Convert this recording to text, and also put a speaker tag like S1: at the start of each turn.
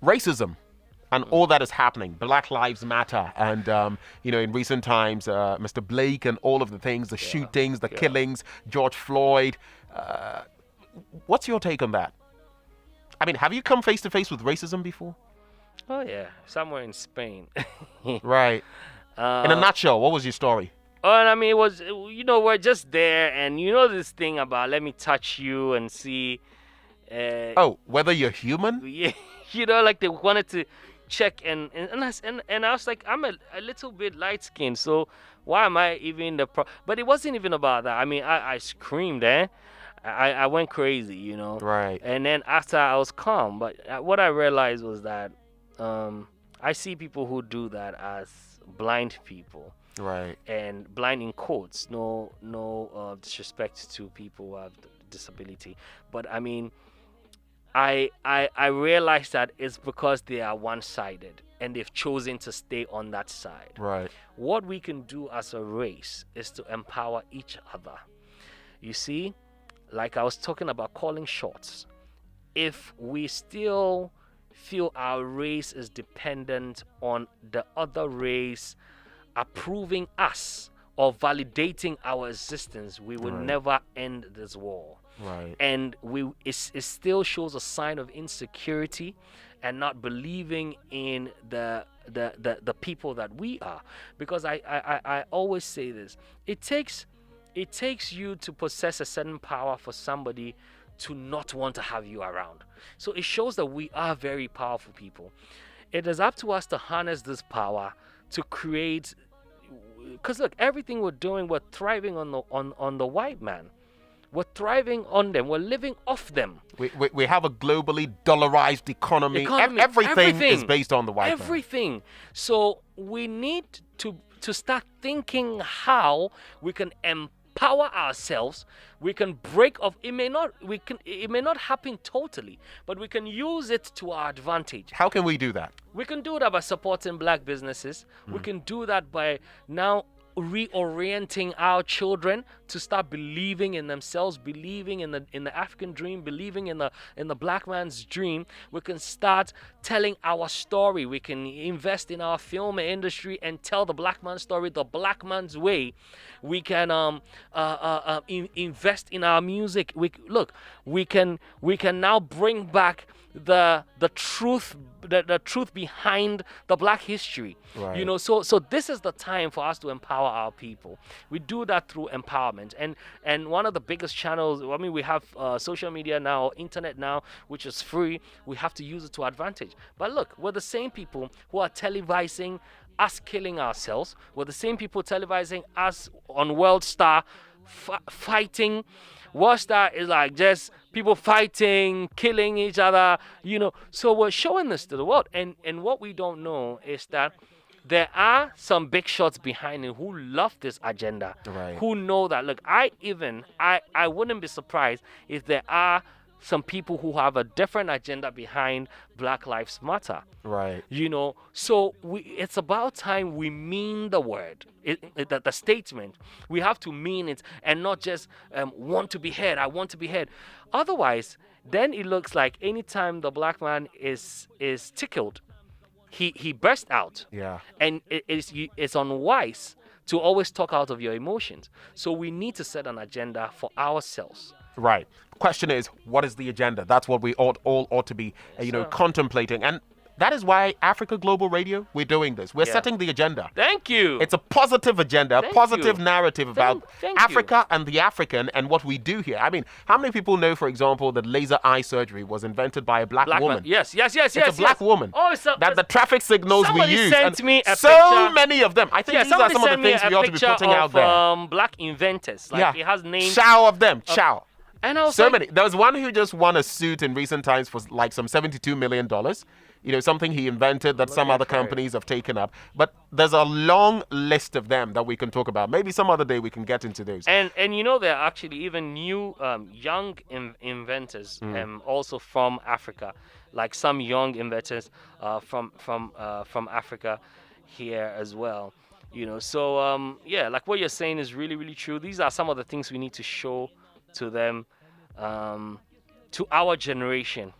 S1: racism and all that is happening, Black Lives Matter, and in recent times, Mr. Blake and all of the things, the shootings, the killings, George Floyd. What's your take on that? I mean, have you come face to face with racism before?
S2: Oh yeah, somewhere in Spain.
S1: Right. In a nutshell, what was your story?
S2: Oh, and I mean, it was, we're just there, and this thing about let me touch you and see.
S1: Whether you're human?
S2: Yeah, like they wanted to check, and I was like, I'm a little bit light skinned, so why am I even But it wasn't even about that. I mean, I screamed, I went crazy,
S1: Right.
S2: And then after I was calm, but what I realized was that I see people who do that as blind people.
S1: Right.
S2: And blind in quotes, no disrespect to people who have disability, but I mean, I realize that it's because they are one-sided and they've chosen to stay on that side.
S1: Right.
S2: What we can do as a race is to empower each other. You see, like I was talking about calling shots. If we still feel our race is dependent on the other race approving us or validating our existence, we will never end this war.
S1: Right.
S2: And it still shows a sign of insecurity and not believing in the people that we are. Because I always say this. It takes you to possess a certain power for somebody to not want to have you around. So it shows that we are very powerful people. It is up to us to harness this power to create, because look, everything we're doing, we're thriving on the white man. We're thriving on them. We're living off them.
S1: We have a globally dollarized economy. Everything is based on the white man.
S2: Everything. So we need to start thinking how we can empower ourselves. We can break off. It may not happen totally, but we can use it to our advantage.
S1: How can we do that?
S2: We can do that by supporting black businesses. We can do that by now reorienting our children to start believing in themselves, believing in the African dream, believing in the black man's dream. We can start telling our story. We can invest in our film industry and tell the black man's story, the black man's way. We can invest in our music. We can now bring back the truth, the truth behind the black history.
S1: Right.
S2: So this is the time for us to empower our people. We do that through empowerment, and one of the biggest channels, I mean, we have social media now, internet now, which is free. We have to use it to advantage. But look, we're the same people who are televising us killing ourselves. We're the same people televising us on World Star fighting. World Star is like just people fighting, killing each other, So we're showing this to the world. And what we don't know is that there are some big shots behind it who love this agenda, who know that. Look, I wouldn't be surprised if there are some people who have a different agenda behind Black Lives Matter.
S1: Right.
S2: So it's about time we mean the word, the statement. We have to mean it and not just want to be heard. I want to be heard. Otherwise, then it looks like anytime the black man is tickled, he bursts out.
S1: Yeah.
S2: And it's unwise to always talk out of your emotions. So we need to set an agenda for ourselves.
S1: Right. Question is, what is the agenda? That's what we all ought to be, contemplating. And that is why Africa Global Radio, we're doing this. We're setting the agenda.
S2: Thank you.
S1: It's a positive agenda, a positive narrative about
S2: thank
S1: Africa and the African and what we do here. I mean, how many people know, for example, that laser eye surgery was invented by a black woman?
S2: Man. Yes.
S1: It's a black woman.
S2: Oh,
S1: that the traffic signals we use.
S2: Sent me a
S1: so
S2: picture.
S1: Many of them. I think these are some of the things we ought to be putting out there.
S2: Black inventors. It has names.
S1: Chow of them. Chow.
S2: And I was
S1: so many. There was one who just won a suit in recent times for like some $72 million. Something he invented that some other companies have taken up. But there's a long list of them that we can talk about. Maybe some other day we can get into those.
S2: And there are actually even new young inventors also from Africa, like some young inventors from Africa here as well. So like what you're saying is really, really true. These are some of the things we need to show to them, to our generation.